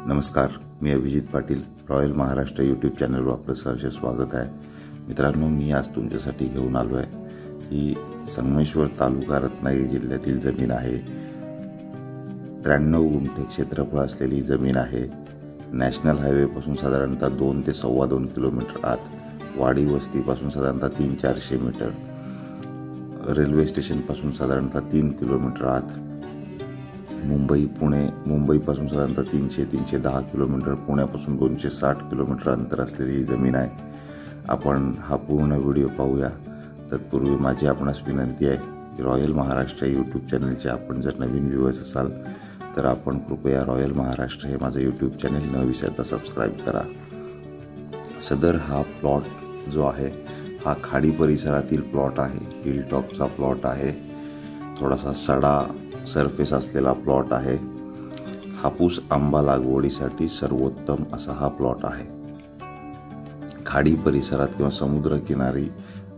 नमस्कार, मी Abhijit Patil. Royal Maharashtra YouTube चॅनलवर आपलं सहर्ष स्वागत आहे. मित्रांनो, मी आज तुमच्यासाठी घेऊन आलो आहे की संगमेश्वर तालुका रत्नागिरी जिल्ह्यातील जमीन आहे. 93 गुंठे क्षेत्रफळ असलेली जमीन आहे. नॅशनल हायवेपासून साधारणतः 2 ते 2.25 किलोमीटर आत, वाडी वस्तीपासून साधारणतः 300-400 मीटर, रेल्वे स्टेशनपासून साधारणतः 3 किलोमीटर आत, मुंबईपासून साधारणतः 300-310 किलोमीटर, पुण्यापासून 260 किलोमीटर अंतर असलेली ही जमीन आहे. आपण हा पूर्ण व्हिडिओ पाहूया. तत्पूर्वी माझी आपणास विनंती आहे की रॉयल महाराष्ट्र यूट्यूब चॅनलचे आपण जर नवीन व्ह्यूअर्स असाल तर आपण कृपया रॉयल महाराष्ट्र हे माझं यूट्यूब चॅनल न विसरता सबस्क्राईब करा. सदर हा प्लॉट जो आहे हा खाडी परिसरातील प्लॉट आहे. हिल टॉपचा प्लॉट आहे. थोडासा सडा सरफेस असलेला प्लॉट आहे. हापूस आंबा लागवडीसाठी सर्वोत्तम असा हा प्लॉट आहे. खाडी परिसरात किंवा समुद्रकिनारी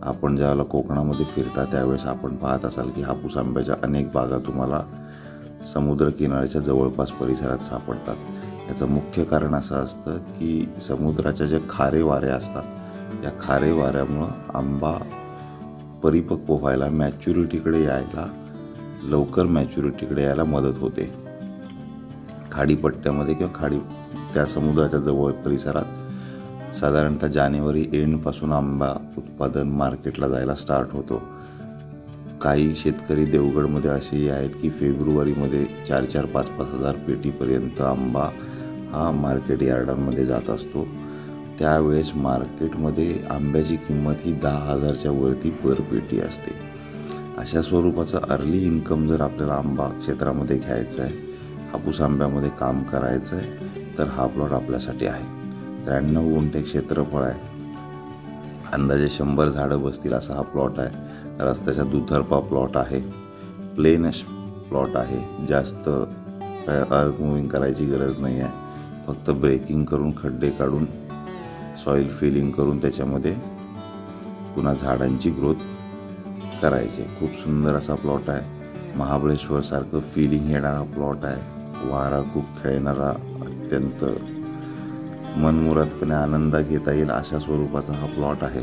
आपण ज्यावेळेला कोकणामध्ये फिरता त्यावेळेस आपण पाहत असाल की हापूस आंब्याच्या अनेक बागा तुम्हाला समुद्रकिनाऱ्याच्या जवळपास परिसरात सापडतात. याचं मुख्य कारण असं असतं की समुद्राच्या जे खारे वारे असतात या खारे वाऱ्यामुळं आंबा परिपक्व व्हायला, मॅच्युरिटीकडे यायला, लवकर मॅच्युरिटीकडे यायला मदत होते. खाडीपट्ट्यामध्ये किंवा त्या समुद्राच्या जवळ परिसरात साधारणतः जानेवारी एंडपासून आंबा उत्पादन मार्केटला जायला स्टार्ट होतो. काही शेतकरी देवगडमध्ये असेही आहेत की फेब्रुवारीमध्ये 4,000-5,000 हजार पेटीपर्यंत आंबा हा मार्केट यार्डांमध्ये जात असतो. त्यावेळेस मार्केटमध्ये आंब्याची किंमत ही 10,000च्या वरती पर पेटी असते. अशा स्वरूपाचं अर्ली इन्कम जर आपल्याला आंबा क्षेत्रामध्ये घ्यायचं आहे, हापूस आंब्यामध्ये काम करायचं आहे, तर हा प्लॉट आपल्यासाठी आहे. 93 गुंठे क्षेत्रफळ आहे. अंदाजे 100 झाडं बसतील असा हा प्लॉट आहे. रस्त्याच्या दुतर्फा प्लॉट आहे. प्लेनश प्लॉट आहे. जास्त काय अर्थ मुव्हिंग करायची गरज नाही आहे. फक्त ब्रेकिंग करून, खड्डे काढून, सॉईल फिलिंग करून त्याच्यामध्ये पुन्हा झाडांची ग्रोथ करायचे. खूप सुंदर असा प्लॉट आहे. महाबळेश्वर सारखं फिलिंग येणारा प्लॉट आहे. वारा खूप खेळणारा, अत्यंत मनमुरादपणे आनंद घेता येईल अशा स्वरूपाचा हा प्लॉट आहे.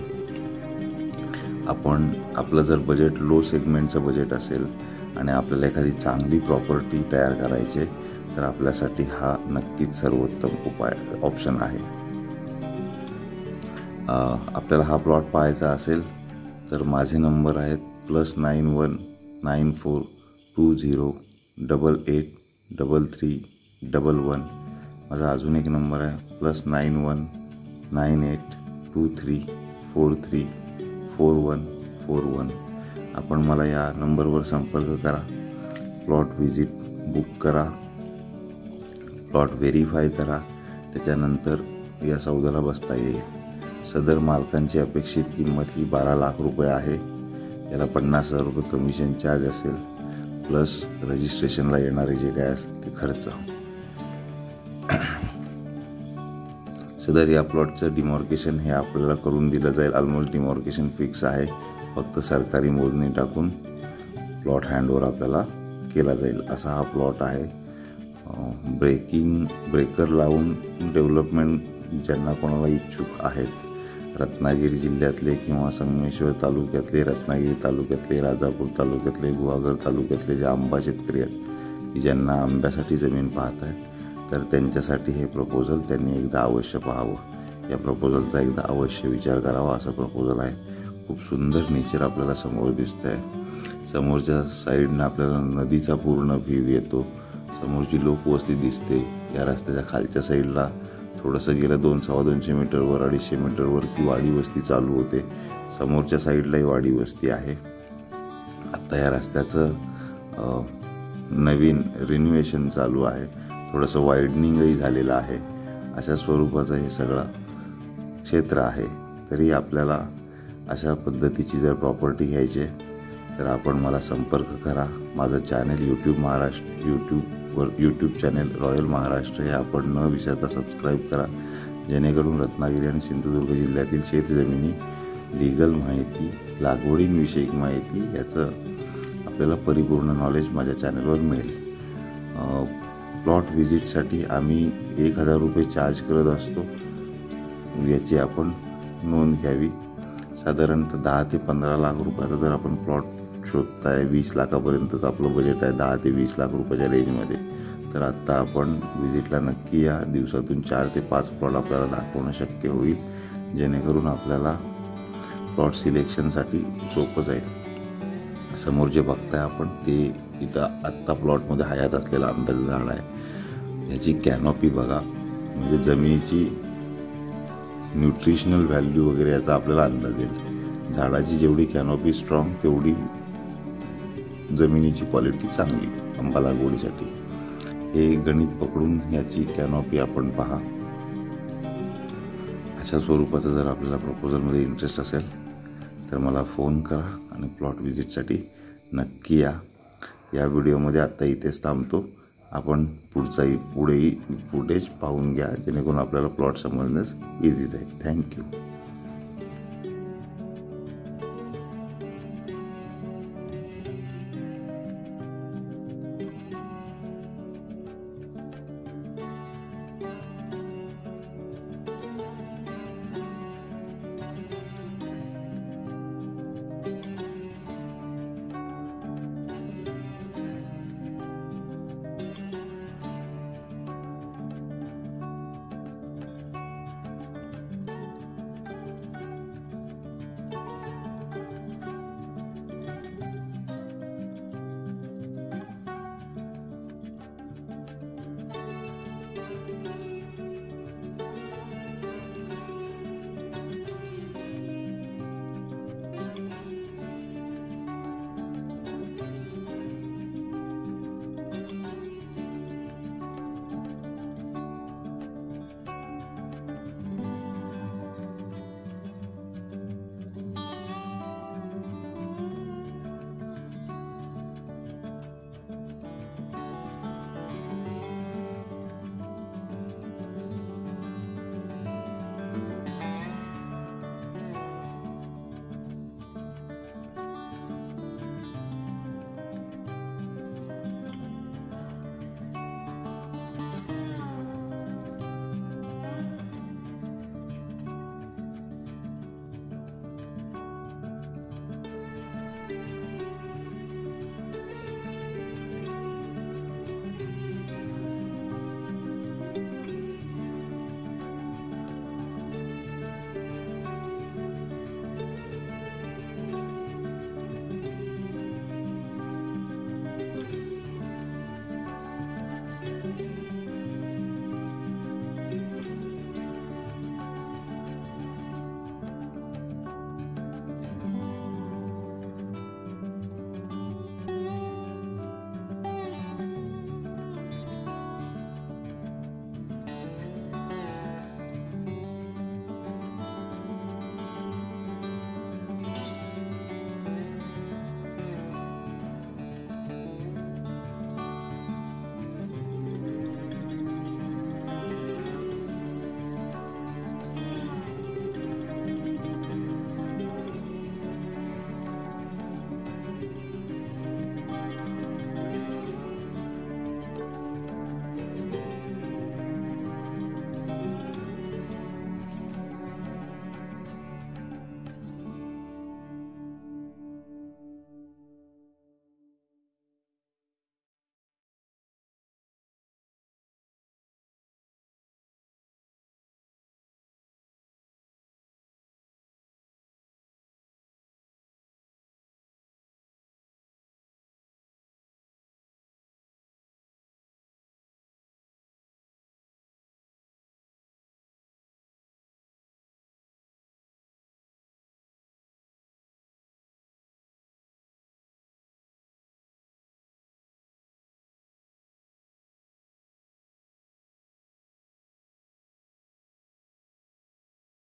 आपलं जर बजेट लो सेगमेंटचं बजेट असेल आणि आपल्याला एखादी चांगली प्रॉपर्टी तयार करायची तर आपल्यासाठी हा नक्कीच सर्वोत्तम ऑप्शन आहे. आपल्याला हा प्लॉट पाहायचा असेल तर माझे नंबर आहेत +91 94 20 88 33 11. माझा अजून एक नंबर आहे +91 98 23 43 4141. आपण मला या नंबरवर संपर्क करा. प्लॉट व्हिजिट बुक करा, प्लॉट व्हेरीफाय करा, त्याच्यानंतर या सौद्याला बसता येईल. सदर मालकांची अपेक्षित किंमत ही 12 लाख रुपये आहे. याला 50,000 रुपये कमिशन चार्ज असेल, प्लस रजिस्ट्रेशनला येणारे जे काय असते ते खर्च. सदर या प्लॉटचं डिमॉर्केशन हे आपल्याला करून दिलं जाईल. ऑलमोस्ट डिमॉर्केशन फिक्स आहे. फक्त सरकारी मोजणी टाकून प्लॉट हँडओव्हर आपल्याला केला जाईल असा हा प्लॉट आहे. ब्रेकर लावून डेव्हलपमेंट ज्यांना कोणाला इच्छुक आहेत, रत्नागिरी जिल्ह्यातले किंवा संगमेश्वर तालुक्यातले, रत्नागिरी तालुक्यातले, राजापूर तालुक्यातले, गुहागर तालुक्यातले जे आंबा शेतकरी आहेत की ज्यांना आंब्यासाठी जमीन पाहत आहेत तर त्यांच्यासाठी हे प्रपोजल त्यांनी एकदा अवश्य पाहावं. या प्रपोजलचा एकदा अवश्य विचार करावा असं प्रपोजल आहे. खूप सुंदर नेचर आपल्याला समोर दिसतं आहे. समोरच्या साईडनं आपल्याला नदीचा पूर्ण व्ह्यू येतो. समोरची लोकवस्ती दिसते. या रस्त्याच्या खालच्या साईडला थोडंसं गेलं 200-250 मीटरवर, 250 मीटरवर की वाडी वस्ती चालू होते. समोरच्या साईडलाही वाडी वस्ती आहे. आत्ता या रस्त्याचं नवीन रिन्युएशन चालू आहे. थोडंसं वाईडनिंगही झालेलं आहे. अशा स्वरूपाचं हे सगळं क्षेत्र आहे. तरी आपल्याला अशा पद्धतीची जर प्रॉपर्टी घ्यायची तर आपण मला संपर्क करा. माझं channel YouTube channel royal Maharashtra हे आपण न विसरता सबस्क्राईब करा, जेणेकरून रत्नागिरी आणि सिंधुदुर्ग जिल्ह्यातील शेतजमिनी, लीगल माहिती, लागवडींविषयक माहिती याचं आपल्याला परिपूर्ण नॉलेज माझ्या चॅनलवर मिळेल. प्लॉट व्हिजिटसाठी आम्ही 1000 रुपये चार्ज करत असतो. याची आपण नोंद घ्यावी. साधारणतः 10 ते 15 लाख रुपयाचा जर आपण प्लॉट शोधताय, 20 लाखापर्यंतचं आपलं बजेट आहे, 10 ते 20 लाख रुपयाच्या रेंजमध्ये, तर आत्ता आपण व्हिजिटला नक्की या. दिवसातून 4 ते 5 प्लॉट आपल्याला दाखवणं शक्य होईल, जेणेकरून आपल्याला प्लॉट सिलेक्शनसाठी सोपं जाईल. समोर जे बघताय आपण ते इथं आत्ता प्लॉटमध्ये हयात असलेलं आंब्याचं झाड आहे. याची कॅनॉपी बघा, म्हणजे जमिनीची न्यूट्रिशनल व्हॅल्यू वगैरे याचा आपल्याला अंदाज येईल. झाडाची जेवढी कॅनॉपी स्ट्रॉंग तेवढी जमिनीची क्वालिटी चांगली आंबा लागवडीसाठी. हे गणित पकडून याची कॅनॉपी आपण पहा. अशा स्वरूपाचं जर आपल्याला प्रपोजलमध्ये इंटरेस्ट असेल तर मला फोन करा आणि प्लॉट व्हिजिटसाठी नक्की या. या व्हिडिओमध्ये आत्ता इथेच थांबतो. आपण पुढेही फुटेज पाहून घ्या, जेणेकरून आपल्याला प्लॉट समजण्यास इझी जाईल. थँक्यू.